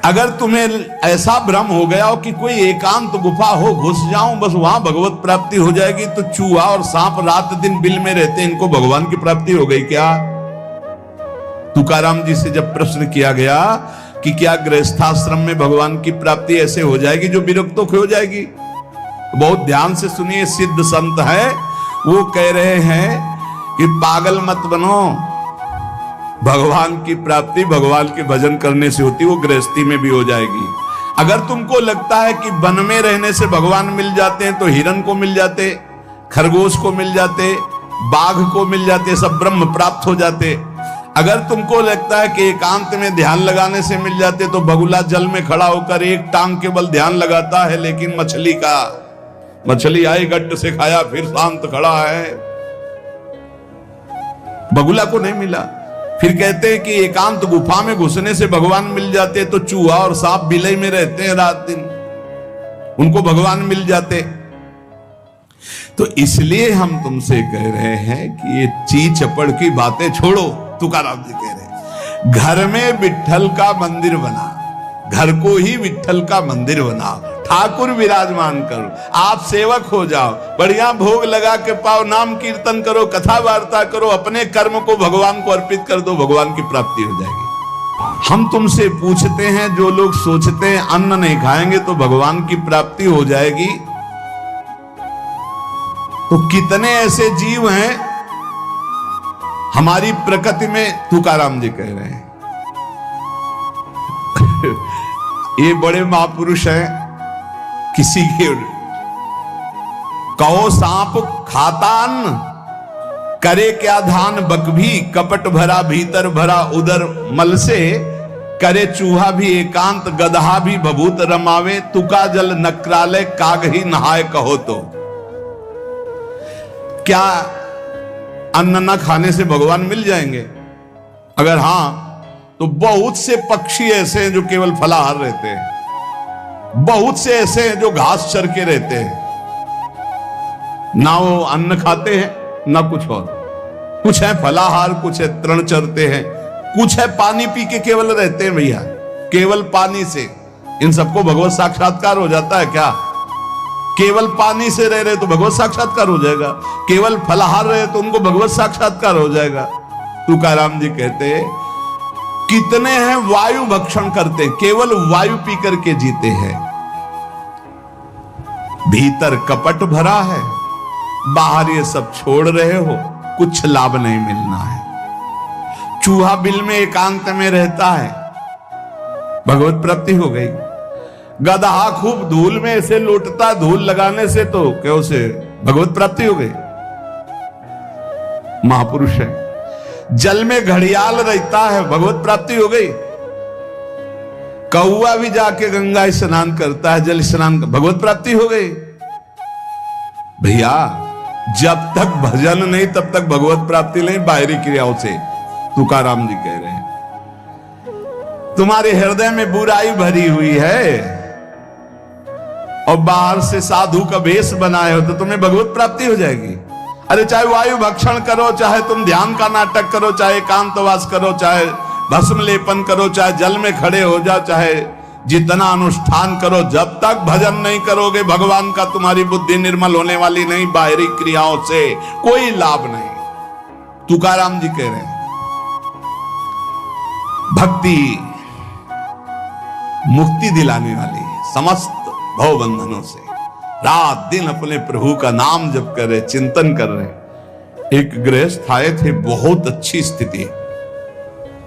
अगर तुम्हें ऐसा भ्रम हो गया हो कि कोई एकांत गुफा हो, घुस जाऊं बस वहां भगवत प्राप्ति हो जाएगी, तो चूहा और सांप रात दिन बिल में रहते हैं, इनको भगवान की प्राप्ति हो गई क्या? तुकाराम जी से जब प्रश्न किया गया कि क्या गृहस्थाश्रम में भगवान की प्राप्ति ऐसे हो जाएगी जो विरक्तों की हो जाएगी, तो बहुत ध्यान से सुनिए, सिद्ध संत है, वो कह रहे हैं कि पागल मत बनो, भगवान की प्राप्ति भगवान के भजन करने से होती, वो गृहस्थी में भी हो जाएगी। अगर तुमको लगता है कि वन में रहने से भगवान मिल जाते हैं, तो हिरन को मिल जाते, खरगोश को मिल जाते, बाघ को मिल जाते, सब ब्रह्म प्राप्त हो जाते। अगर तुमको लगता है कि एकांत में ध्यान लगाने से मिल जाते, तो बगुला जल में खड़ा होकर एक टांग के बल ध्यान लगाता है, लेकिन मछली आई गट्ट से खाया फिर शांत खड़ा है, बगुला को नहीं मिला। फिर कहते हैं कि एकांत गुफा में घुसने से भगवान मिल जाते, तो चूहा और सांप बिलई में रहते हैं रात दिन, उनको भगवान मिल जाते। तो इसलिए हम तुमसे कह रहे हैं कि ये ची चपड़ की बातें छोड़ो। तुकाराम जी कह रहे हैं घर में विट्ठल का मंदिर बना, घर को ही विट्ठल का मंदिर बनाओ, ठाकुर विराजमान करो, आप सेवक हो जाओ, बढ़िया भोग लगा के पाओ, नाम कीर्तन करो, कथा वार्ता करो, अपने कर्म को भगवान को अर्पित कर दो, भगवान की प्राप्ति हो जाएगी। हम तुमसे पूछते हैं, जो लोग सोचते हैं अन्न नहीं खाएंगे तो भगवान की प्राप्ति हो जाएगी, तो कितने ऐसे जीव हैं हमारी प्रकृति में? तुकाराम जी कह रहे हैं ये बड़े महापुरुष हैं, किसी के कहो सांप खाता अन्न, करे क्या धान बकभी, कपट भरा भीतर भरा उदर मल से, करे चूहा भी एकांत गदहा भी भभूत रमावे, तुका जल नक्रालय काग ही नहाय कहो तो। क्या अन्न न खाने से भगवान मिल जाएंगे? अगर हां, तो बहुत से पक्षी ऐसे हैं जो केवल फलाहार रहते हैं, बहुत से ऐसे हैं जो घास चर के रहते हैं, ना वो अन्न खाते हैं ना कुछ और, कुछ है फलाहार, कुछ है तृण चरते हैं, कुछ है पानी पी के केवल रहते हैं। भैया केवल पानी से इन सबको भगवत साक्षात्कार हो जाता है क्या? केवल पानी से रह रहे तो भगवत साक्षात्कार हो जाएगा, केवल फलाहार रहे तो उनको भगवत साक्षात्कार हो जाएगा। तुकाराम जी कहते हैं कितने हैं वायु भक्षण करते, केवल वायु पी करके जीते हैं, भीतर कपट भरा है, बाहर ये सब छोड़ रहे हो, कुछ लाभ नहीं मिलना है। चूहा बिल में एकांत में रहता है, भगवत प्राप्ति हो गई। गदहा खूब धूल में ऐसे लौटता, धूल लगाने से तो क्या उसे भगवत प्राप्ति हो गई, महापुरुष है। जल में घड़ियाल रहता है, भगवत प्राप्ति हो गई। कौआ भी जाके गंगा स्नान करता है, जल स्नान, भगवत प्राप्ति हो गई। भैया जब तक भजन नहीं तब तक भगवत प्राप्ति नहीं, बाहरी क्रियाओं से। तुकाराम जी कह रहे हैं तुम्हारे हृदय में बुराई भरी हुई है और बाहर से साधु का भेष बनाए हो, तो तुम्हें भगवत प्राप्ति हो जाएगी। अरे चाहे वायु भक्षण करो, चाहे तुम ध्यान का नाटक करो, चाहे एकांतवास करो, चाहे भस्म लेपन करो, चाहे जल में खड़े हो जाओ, चाहे जितना अनुष्ठान करो, जब तक भजन नहीं करोगे भगवान का, तुम्हारी बुद्धि निर्मल होने वाली नहीं, बाहरी क्रियाओं से कोई लाभ नहीं। तुकाराम जी कह रहे हैं भक्ति मुक्ति दिलाने वाली है, समस्त भव बंधनों से। रात दिन अपने प्रभु का नाम जप कर रहे, चिंतन कर रहे। एक गृहस्थ आए थे, बहुत अच्छी स्थिति,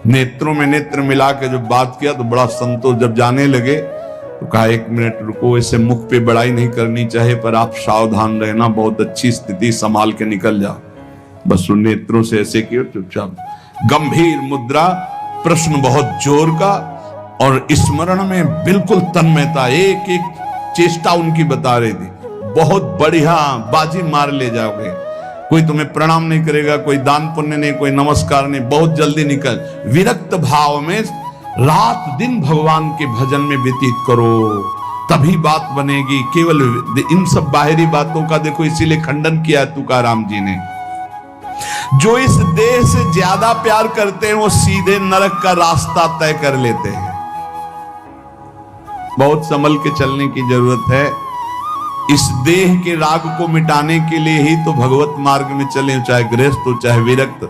नेत्रों में नेत्र मिला के जब बात किया तो बड़ा संतोष। जब जाने लगे तो कहा 1 मिनट रुको, ऐसे मुख पे बड़ाई नहीं करनी चाहिए, पर आप सावधान रहना, बहुत अच्छी स्थिति, संभाल के निकल जाओ। बस उन नेत्रों से ऐसे किया, चुपचाप गंभीर मुद्रा, प्रश्न बहुत जोर का, और स्मरण में बिल्कुल तन्मयता, एक एक चेष्टा उनकी बता रही थी। बहुत बढ़िया बाजी मार ले जाओगे, कोई तुम्हें प्रणाम नहीं करेगा, कोई दान पुण्य नहीं, कोई नमस्कार नहीं, बहुत जल्दी निकल। विरक्त भाव में रात दिन भगवान के भजन में व्यतीत करो, तभी बात बनेगी। केवल इन सब बाहरी बातों का देखो, इसीलिए खंडन किया तुकाराम जी ने। जो इस देह से ज्यादा प्यार करते हैं वो सीधे नरक का रास्ता तय कर लेते हैं। बहुत संभल के चलने की जरूरत है। इस देह के राग को मिटाने के लिए ही तो भगवत मार्ग में चले, चाहे गृहस्थ हो चाहे विरक्त।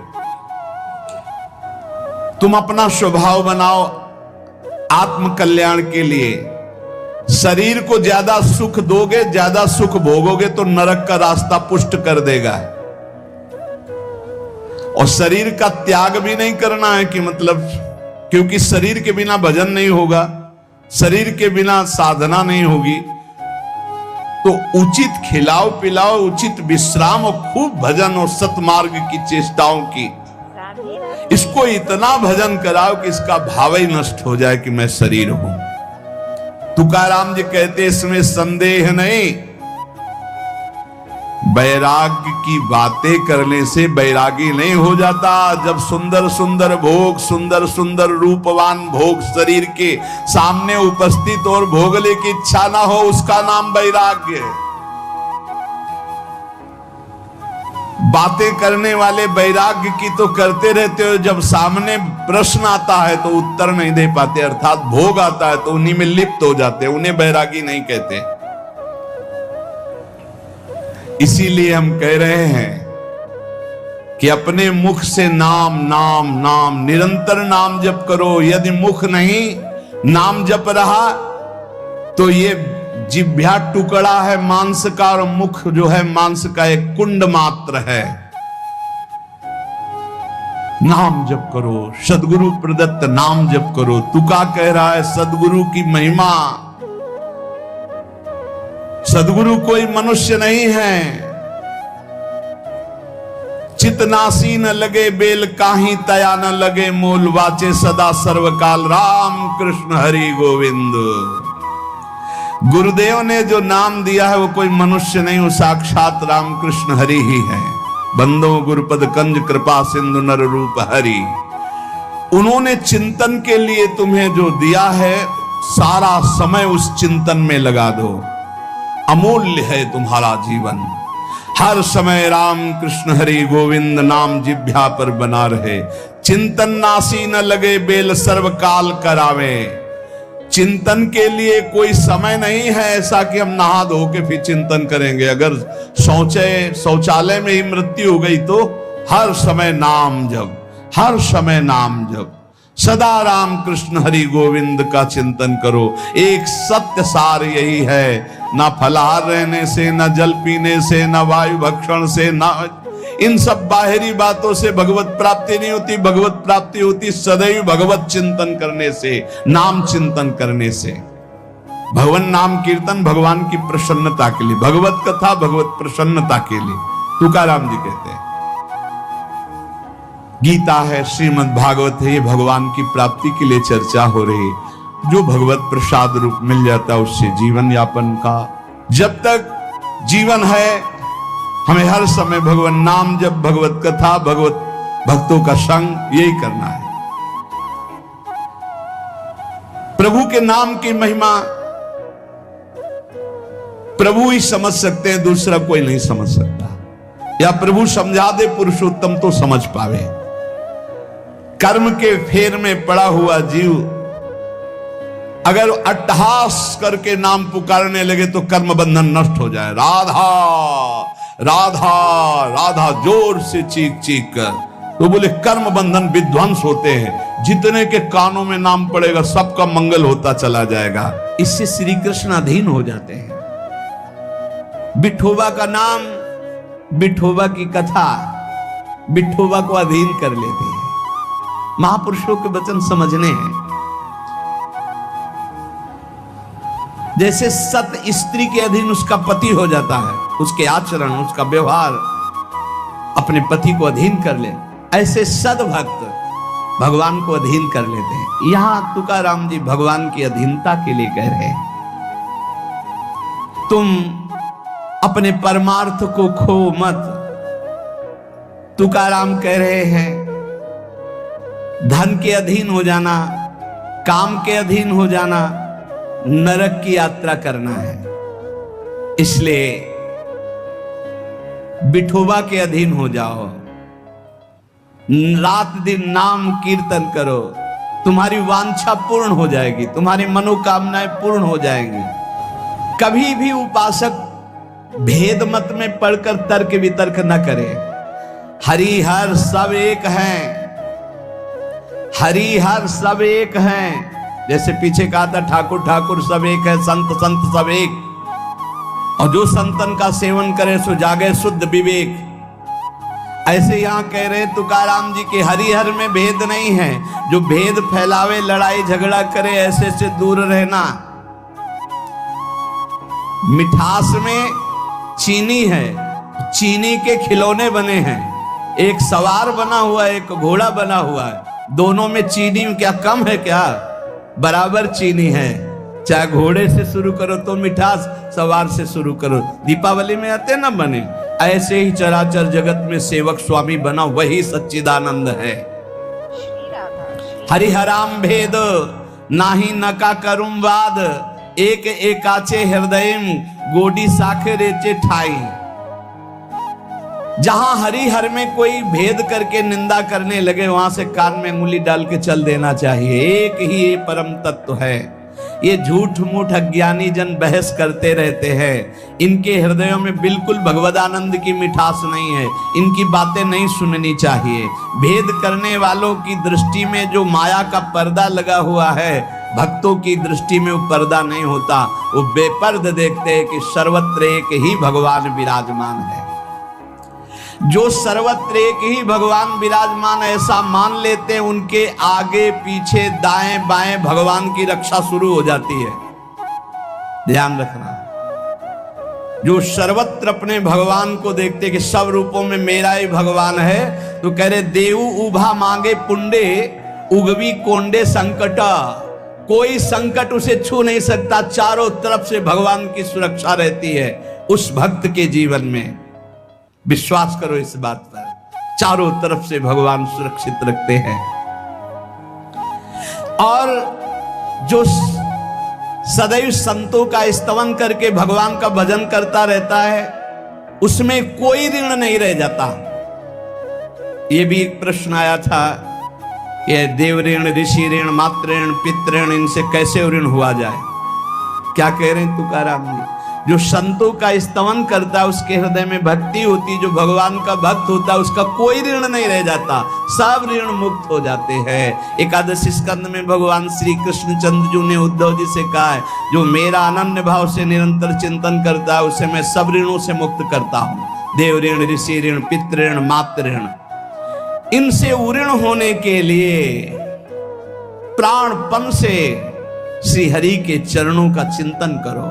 तुम अपना स्वभाव बनाओ आत्म कल्याण के लिए। शरीर को ज्यादा सुख दोगे, ज्यादा सुख भोगोगे तो नरक का रास्ता पुष्ट कर देगा। और शरीर का त्याग भी नहीं करना है कि मतलब, क्योंकि शरीर के बिना भजन नहीं होगा, शरीर के बिना साधना नहीं होगी। तो उचित खिलाओ पिलाओ, उचित विश्राम और खूब भजन और सतमार्ग की चेष्टाओं की। इसको इतना भजन कराओ कि इसका भाव ही नष्ट हो जाए कि मैं शरीर हूं। तुकाराम जी कहते इसमें संदेह नहीं, वैराग्य की बातें करने से वैरागी नहीं हो जाता। जब सुंदर सुंदर भोग, सुंदर सुंदर रूपवान भोग शरीर के सामने उपस्थित और भोगने की इच्छा ना हो, उसका नाम वैराग्य है। बातें करने वाले वैराग्य की तो करते रहते हो, जब सामने प्रश्न आता है तो उत्तर नहीं दे पाते, अर्थात भोग आता है तो उन्हीं में लिप्त हो जाते हैं, उन्हें वैरागी नहीं कहते। इसीलिए हम कह रहे हैं कि अपने मुख से नाम नाम नाम, निरंतर नाम जप करो। यदि मुख नहीं नाम जप रहा तो ये जिह्वा टुकड़ा है मांस का, और मुख जो है मांस का एक कुंड मात्र है। नाम जप करो, सदगुरु प्रदत्त नाम जप करो। तुका कह रहा है सदगुरु की महिमा। सदगुरु कोई मनुष्य नहीं है। चितनासी न लगे बेल काही, तया न लगे मूल, वाचे सदा सर्वकाल राम कृष्ण हरि गोविंद। गुरुदेव ने जो नाम दिया है वो कोई मनुष्य नहीं, वो साक्षात राम कृष्ण हरि ही है। बंदो गुरुपद कंज कृपा सिंधु नर रूप हरि। उन्होंने चिंतन के लिए तुम्हें जो दिया है, सारा समय उस चिंतन में लगा दो। अमूल्य है तुम्हारा जीवन। हर समय राम कृष्ण हरि गोविंद नाम जिह्वा पर बना रहे। चिंतन नासी न लगे बेल सर्वकाल करावे। चिंतन के लिए कोई समय नहीं है ऐसा कि हम नहा धो के फिर चिंतन करेंगे। अगर शौचालय में ही मृत्यु हो गई तो हर समय नाम जप, हर समय नाम जप। सदा राम कृष्ण हरि गोविंद का चिंतन करो। एक सत्य सार यही है, ना फलाहार रहने से, ना जल पीने से, ना वायु भक्षण से, ना इन सब बाहरी बातों से भगवत प्राप्ति नहीं होती। भगवत प्राप्ति होती सदैव भगवत चिंतन करने से, नाम चिंतन करने से। भगवान नाम कीर्तन भगवान की प्रसन्नता के लिए, भगवत कथा भगवत प्रसन्नता के लिए। तुकाराम जी कहते हैं गीता है, श्रीमद् भागवत है, ये भगवान की प्राप्ति के लिए चर्चा हो रही। जो भगवत प्रसाद रूप मिल जाता है उससे जीवन यापन का। जब तक जीवन है हमें हर समय भगवान नाम जप, भगवत कथा, भगवत भक्तों का संग, यही करना है। प्रभु के नाम की महिमा प्रभु ही समझ सकते हैं, दूसरा कोई नहीं समझ सकता। या प्रभु समझा दे पुरुषोत्तम तो समझ पावे। कर्म के फेर में पड़ा हुआ जीव अगर अट्टहास करके नाम पुकारने लगे तो कर्म बंधन नष्ट हो जाए। राधा राधा राधा जोर से चीख चीख कर, तो बोले कर्म बंधन विध्वंस होते हैं। जितने के कानों में नाम पड़ेगा सबका मंगल होता चला जाएगा। इससे श्री कृष्ण अधीन हो जाते हैं। विठोबा का नाम, विठोबा की कथा विठोबा को अधीन कर लेते हैं। महापुरुषों के वचन समझने हैं। जैसे सत स्त्री के अधीन उसका पति हो जाता है, उसके आचरण, उसका व्यवहार अपने पति को अधीन कर ले, ऐसे सद्भक्त भगवान को अधीन कर लेते हैं। यहां तुकाराम जी भगवान की अधीनता के लिए कह रहे हैं, तुम अपने परमार्थ को खो मत। तुकाराम कह रहे हैं धन के अधीन हो जाना, काम के अधीन हो जाना, नरक की यात्रा करना है। इसलिए विठोबा के अधीन हो जाओ, रात दिन नाम कीर्तन करो। तुम्हारी वांछा पूर्ण हो जाएगी, तुम्हारी मनोकामनाएं पूर्ण हो जाएंगी। कभी भी उपासक भेद मत में पढ़कर तर्क वितर्क न करे। हरि हर सब एक हैं, हरि हर सब एक हैं। जैसे पीछे कहा था ठाकुर ठाकुर सब एक है, संत संत सब एक। और जो संतन का सेवन करे सो जागे शुद्ध विवेक। ऐसे यहां कह रहे तुकाराम जी के हरिहर में भेद नहीं है। जो भेद फैलावे, लड़ाई झगड़ा करे, ऐसे से दूर रहना। मिठास में चीनी है, चीनी के खिलौने बने हैं। एक सवार बना हुआ है, एक घोड़ा बना हुआ है। दोनों में चीनी क्या कम है क्या? बराबर चीनी है। चाहे घोड़े से शुरू करो तो मिठास, सवार से शुरू करो। दीपावली में आते ना बने, ऐसे ही चराचर जगत में सेवक स्वामी बना वही सच्चिदानंद है। हरिहराम भेद नाही नका करुम वाद, एक एकाचे हृदय गोडी साखरेचे ठाई। जहां हरिहर में कोई भेद करके निंदा करने लगे, वहां से कान में उंगली डाल के चल देना चाहिए। एक ही ये परम तत्व है। ये झूठ मूठ अज्ञानी जन बहस करते रहते हैं। इनके हृदयों में बिल्कुल भगवदानंद की मिठास नहीं है। इनकी बातें नहीं सुननी चाहिए। भेद करने वालों की दृष्टि में जो माया का पर्दा लगा हुआ है, भक्तों की दृष्टि में वो पर्दा नहीं होता। वो बेपर्द देखते हैं कि सर्वत्र एक ही भगवान विराजमान है। जो सर्वत्र एक ही भगवान विराजमान ऐसा मान लेते हैं, उनके आगे पीछे दाएं बाएं भगवान की रक्षा शुरू हो जाती है। ध्यान रखना। जो सर्वत्र अपने भगवान को देखते कि सब रूपों में मेरा ही भगवान है, तो कह रहे देवु उभा मांगे पुंडे उगवी कोंडे संकट। कोई संकट उसे छू नहीं सकता। चारों तरफ से भगवान की सुरक्षा रहती है उस भक्त के जीवन में। विश्वास करो इस बात पर। चारों तरफ से भगवान सुरक्षित रखते हैं। और जो सदैव संतों का स्तवन करके भगवान का भजन करता रहता है, उसमें कोई ऋण नहीं रह जाता। यह भी एक प्रश्न आया था, यह देव ऋण, ऋषि ऋण, मातृ ऋण, पितृ ऋण, इनसे कैसे ऋण हुआ जाए? क्या कह रहे हैं तुकाराम जी? जो संतों का स्तवन करता है, उसके हृदय में भक्ति होती, जो भगवान का भक्त होता है, उसका कोई ऋण नहीं रह जाता। सब ऋण मुक्त हो जाते हैं। एकादशी स्कंद में भगवान श्री कृष्ण चंद्र जी ने उद्धव जी से कहा है, जो मेरा अनन्य भाव से निरंतर चिंतन करता है, उसे मैं सब ऋणों से मुक्त करता हूं। देव ऋण, ऋषि ऋण, पितृ ऋण, मातृ ऋण। इनसे उऋण होने के लिए प्राणपन से श्री हरि के चरणों का चिंतन करो।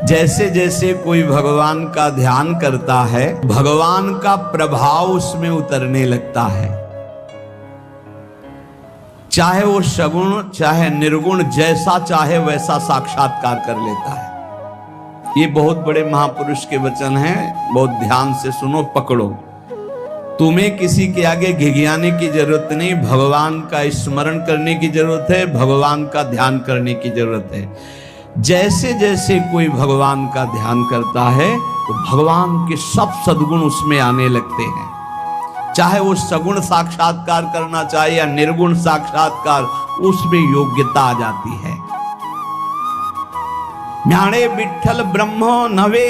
जैसे जैसे कोई भगवान का ध्यान करता है, भगवान का प्रभाव उसमें उतरने लगता है। चाहे वो सगुण चाहे निर्गुण, जैसा चाहे वैसा साक्षात्कार कर लेता है। ये बहुत बड़े महापुरुष के वचन हैं, बहुत ध्यान से सुनो, पकड़ो। तुम्हें किसी के आगे घिघियाने की जरूरत नहीं, भगवान का स्मरण करने की जरूरत है, भगवान का ध्यान करने की जरूरत है। जैसे जैसे कोई भगवान का ध्यान करता है, तो भगवान के सब सद्गुण उसमें आने लगते हैं। चाहे वो सगुण साक्षात्कार करना चाहे या निर्गुण साक्षात्कार, उसमें योग्यता आ जाती है। ज्ञाने विठ्ठल ब्रह्म नवे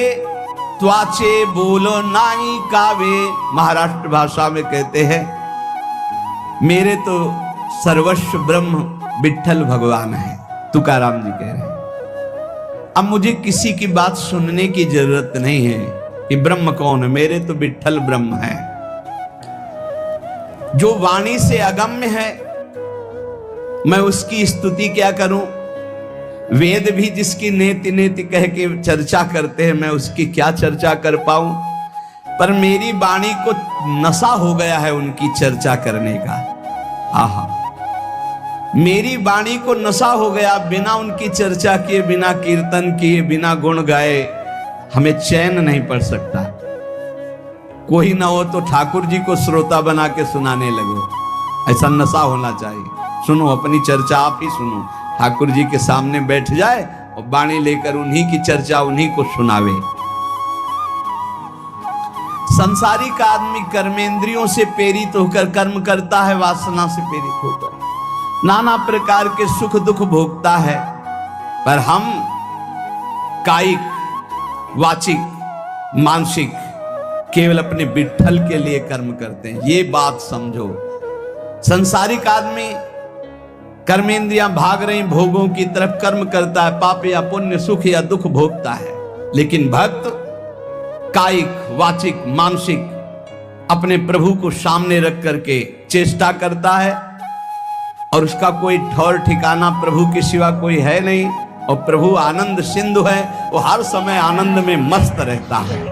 त्वाचे बोलो नाई कावे। महाराष्ट्र भाषा में कहते हैं, मेरे तो सर्वस्व ब्रह्म विठ्ठल भगवान है। तुकाराम जी कह रहे हैं, अब मुझे किसी की बात सुनने की जरूरत नहीं है कि ब्रह्म कौन है, मेरे तो विठ्ठल ब्रह्म है। जो वाणी से अगम्य है, मैं उसकी स्तुति क्या करूं? वेद भी जिसकी नेति नेति कह के चर्चा करते हैं, मैं उसकी क्या चर्चा कर पाऊं? पर मेरी वाणी को नशा हो गया है उनकी चर्चा करने का। आहा, मेरी वाणी को नशा हो गया। बिना उनकी चर्चा किए, बिना कीर्तन किए, बिना गुण गाए हमें चैन नहीं पड़ सकता। कोई ना हो तो ठाकुर जी को श्रोता बना के सुनाने लगो, ऐसा नशा होना चाहिए। सुनो, अपनी चर्चा आप ही सुनो। ठाकुर जी के सामने बैठ जाए और वाणी लेकर उन्हीं की चर्चा उन्हीं को सुनावे। संसारिक आदमी कर्मेंद्रियों से प्रेरित होकर कर्म करता है, वासना से प्रेरित होकर। नाना प्रकार के सुख दुख भोगता है, पर हम कायिक, वाचिक, मानसिक केवल अपने विठ्ठल के लिए कर्म करते हैं। ये बात समझो। संसारिक आदमी कर्मेंद्रियां भाग रही भोगों की तरफ, कर्म करता है, पाप या पुण्य, सुख या दुख भोगता है। लेकिन भक्त कायिक, वाचिक, मानसिक अपने प्रभु को सामने रख करके चेष्टा करता है, और उसका कोई ठौर ठिकाना प्रभु के सिवा कोई है नहीं। और प्रभु आनंद सिंधु है, वो हर समय आनंद में मस्त रहता है।